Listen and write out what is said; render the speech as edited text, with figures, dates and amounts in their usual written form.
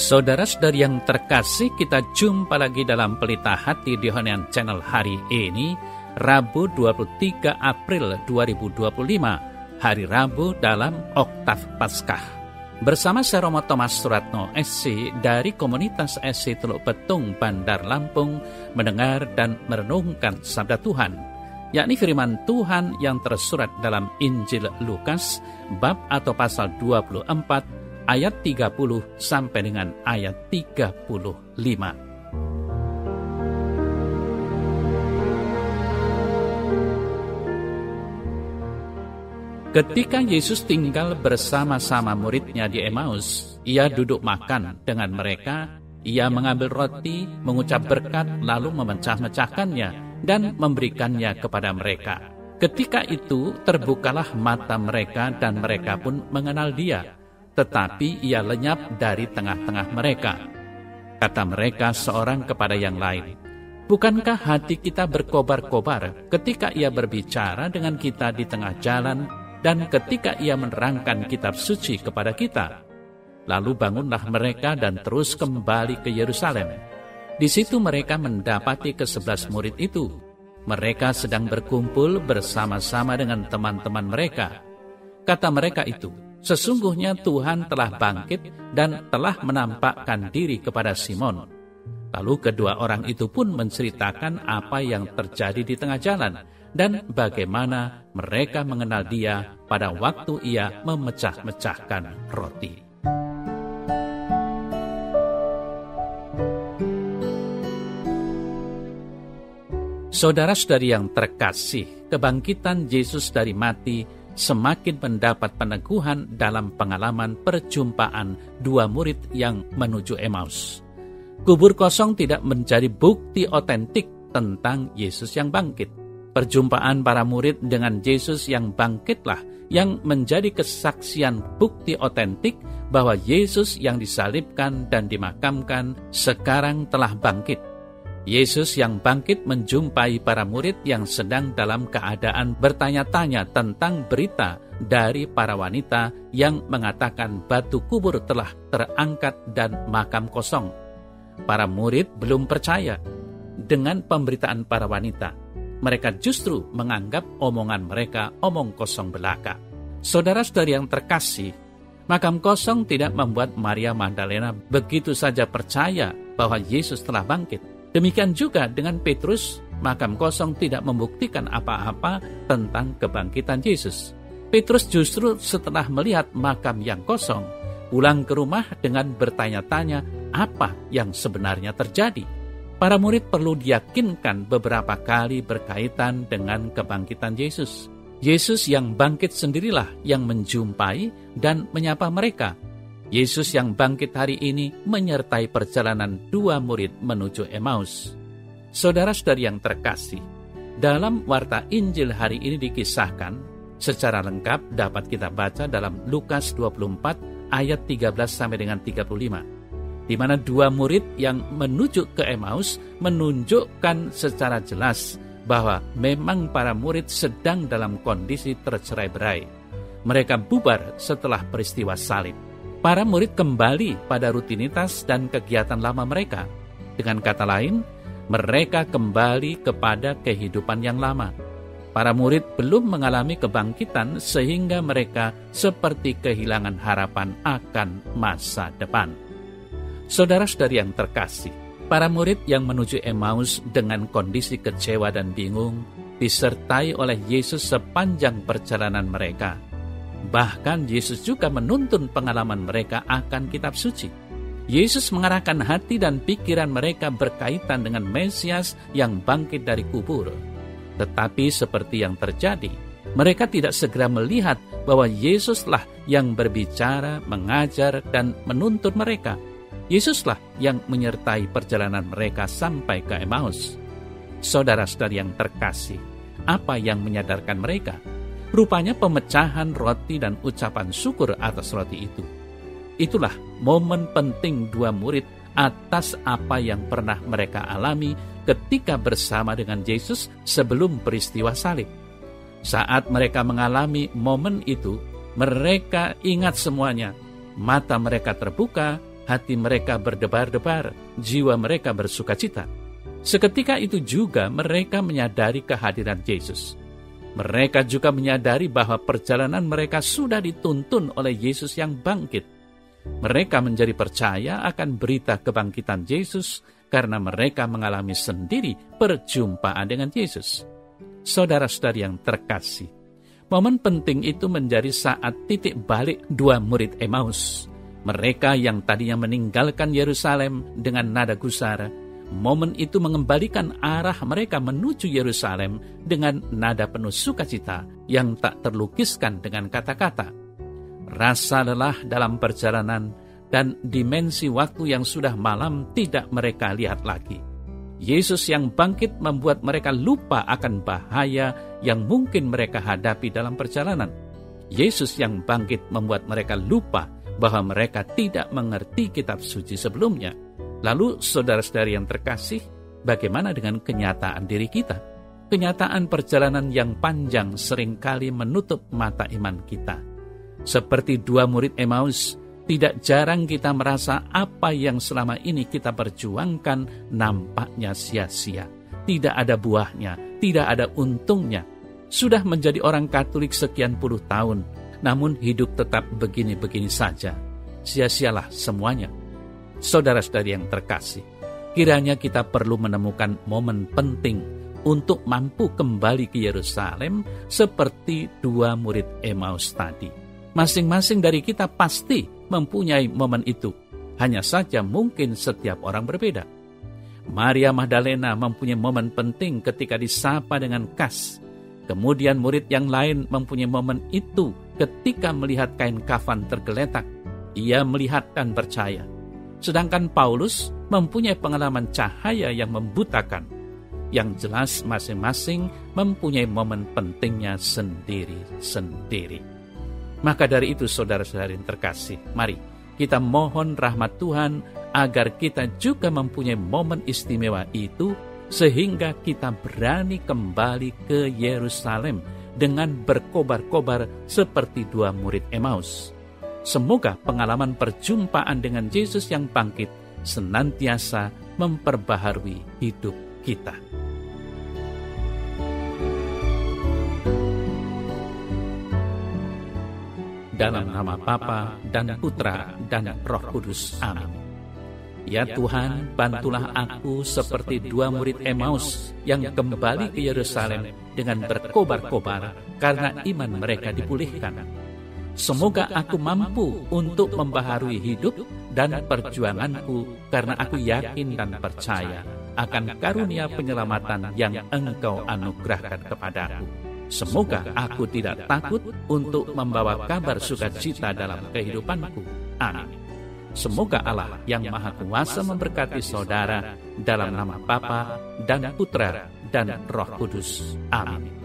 Saudara-saudari yang terkasih, kita jumpa lagi dalam Pelita Hati di Honian Channel hari ini, Rabu 23 April 2025, hari Rabu dalam Oktav Paskah. Bersama saya Romo Thomas Suratno SC dari komunitas SC Teluk Betung, Bandar Lampung, mendengar dan merenungkan sabda Tuhan, yakni firman Tuhan yang tersurat dalam Injil Lukas, bab atau pasal 24, ayat 30 sampai dengan ayat 35. Ketika Yesus tinggal bersama-sama muridnya di Emmaus, ia duduk makan dengan mereka. Ia mengambil roti, mengucap berkat, lalu memecah-mecahkannya dan memberikannya kepada mereka. Ketika itu terbukalah mata mereka dan mereka pun mengenal Dia. Tetapi ia lenyap dari tengah-tengah mereka. Kata mereka seorang kepada yang lain, "Bukankah hati kita berkobar-kobar ketika ia berbicara dengan kita di tengah jalan dan ketika ia menerangkan kitab suci kepada kita?" Lalu bangunlah mereka dan terus kembali ke Yerusalem. Di situ mereka mendapati ke-11 murid itu. Mereka sedang berkumpul bersama-sama dengan teman-teman mereka. Kata mereka itu, "Sesungguhnya Tuhan telah bangkit dan telah menampakkan diri kepada Simon." Lalu kedua orang itu pun menceritakan apa yang terjadi di tengah jalan dan bagaimana mereka mengenal Dia pada waktu Ia memecah-mecahkan roti. Saudara-saudari yang terkasih, kebangkitan Yesus dari mati semakin mendapat peneguhan dalam pengalaman perjumpaan dua murid yang menuju Emmaus. Kubur kosong tidak menjadi bukti otentik tentang Yesus yang bangkit. Perjumpaan para murid dengan Yesus yang bangkitlah yang menjadi kesaksian bukti otentik bahwa Yesus yang disalibkan dan dimakamkan sekarang telah bangkit. Yesus yang bangkit menjumpai para murid yang sedang dalam keadaan bertanya-tanya tentang berita dari para wanita yang mengatakan batu kubur telah terangkat dan makam kosong. Para murid belum percaya dengan pemberitaan para wanita. Mereka justru menganggap omongan mereka omong kosong belaka. Saudara-saudari yang terkasih, makam kosong tidak membuat Maria Magdalena begitu saja percaya bahwa Yesus telah bangkit. Demikian juga dengan Petrus, makam kosong tidak membuktikan apa-apa tentang kebangkitan Yesus. Petrus justru setelah melihat makam yang kosong, pulang ke rumah dengan bertanya-tanya apa yang sebenarnya terjadi. Para murid perlu diyakinkan beberapa kali berkaitan dengan kebangkitan Yesus. Yesus yang bangkit sendirilah yang menjumpai dan menyapa mereka. Yesus yang bangkit hari ini menyertai perjalanan dua murid menuju Emmaus. Saudara-saudari yang terkasih, dalam warta Injil hari ini dikisahkan secara lengkap dapat kita baca dalam Lukas 24 ayat 13 sampai dengan 35, di mana dua murid yang menuju ke Emmaus menunjukkan secara jelas bahwa memang para murid sedang dalam kondisi tercerai-berai. Mereka bubar setelah peristiwa salib. Para murid kembali pada rutinitas dan kegiatan lama mereka. Dengan kata lain, mereka kembali kepada kehidupan yang lama. Para murid belum mengalami kebangkitan sehingga mereka seperti kehilangan harapan akan masa depan. Saudara-saudari yang terkasih, para murid yang menuju Emmaus dengan kondisi kecewa dan bingung disertai oleh Yesus sepanjang perjalanan mereka. Bahkan Yesus juga menuntun pengalaman mereka akan kitab suci. Yesus mengarahkan hati dan pikiran mereka berkaitan dengan Mesias yang bangkit dari kubur. Tetapi seperti yang terjadi, mereka tidak segera melihat bahwa Yesuslah yang berbicara, mengajar, dan menuntun mereka. Yesuslah yang menyertai perjalanan mereka sampai ke Emmaus. Saudara-saudari yang terkasih, apa yang menyadarkan mereka? Rupanya pemecahan roti dan ucapan syukur atas roti itu. Itulah momen penting dua murid atas apa yang pernah mereka alami ketika bersama dengan Yesus sebelum peristiwa salib. Saat mereka mengalami momen itu, mereka ingat semuanya. Mata mereka terbuka hati mereka berdebar-debar, jiwa mereka bersukacita. Seketika itu juga mereka menyadari kehadiran Yesus. Mereka juga menyadari bahwa perjalanan mereka sudah dituntun oleh Yesus yang bangkit. Mereka menjadi percaya akan berita kebangkitan Yesus karena mereka mengalami sendiri perjumpaan dengan Yesus. Saudara-saudari yang terkasih, momen penting itu menjadi saat titik balik dua murid Emmaus. Mereka yang tadinya meninggalkan Yerusalem dengan nada gusar, momen itu mengembalikan arah mereka menuju Yerusalem dengan nada penuh sukacita yang tak terlukiskan dengan kata-kata. Rasa lelah dalam perjalanan dan dimensi waktu yang sudah malam tidak mereka lihat lagi. Yesus yang bangkit membuat mereka lupa akan bahaya yang mungkin mereka hadapi dalam perjalanan. Yesus yang bangkit membuat mereka lupa bahwa mereka tidak mengerti kitab suci sebelumnya. Lalu saudara-saudari yang terkasih, bagaimana dengan kenyataan diri kita? Kenyataan perjalanan yang panjang seringkali menutup mata iman kita. Seperti dua murid Emmaus, tidak jarang kita merasa apa yang selama ini kita perjuangkan nampaknya sia-sia. Tidak ada buahnya, tidak ada untungnya. Sudah menjadi orang Katolik sekian puluh tahun, namun hidup tetap begini-begini saja. Sia-sialah semuanya. Saudara-saudari yang terkasih, kiranya kita perlu menemukan momen penting untuk mampu kembali ke Yerusalem seperti dua murid Emmaus tadi. Masing-masing dari kita pasti mempunyai momen itu. Hanya saja mungkin setiap orang berbeda. Maria Magdalena mempunyai momen penting ketika disapa dengan kas. Kemudian murid yang lain mempunyai momen itu ketika melihat kain kafan tergeletak. Ia melihat dan percaya. Sedangkan Paulus mempunyai pengalaman cahaya yang membutakan. Yang jelas masing-masing mempunyai momen pentingnya sendiri-sendiri. Maka dari itu saudara-saudari yang terkasih, mari kita mohon rahmat Tuhan agar kita juga mempunyai momen istimewa itu sehingga kita berani kembali ke Yerusalem dengan berkobar-kobar seperti dua murid Emmaus. Semoga pengalaman perjumpaan dengan Yesus yang bangkit senantiasa memperbaharui hidup kita. Dalam nama Bapa dan Putra dan Roh Kudus. Amin. Ya Tuhan, bantulah aku seperti dua murid Emmaus yang kembali ke Yerusalem dengan berkobar-kobar karena iman mereka dipulihkan. Semoga aku mampu untuk membaharui hidup dan perjuanganku karena aku yakin dan percaya akan karunia penyelamatan yang Engkau anugerahkan kepadaku. Semoga aku tidak takut untuk membawa kabar sukacita dalam kehidupanku. Amin. Semoga Allah yang Maha Kuasa memberkati saudara dalam nama Bapa dan Putra dan Roh Kudus. Amin.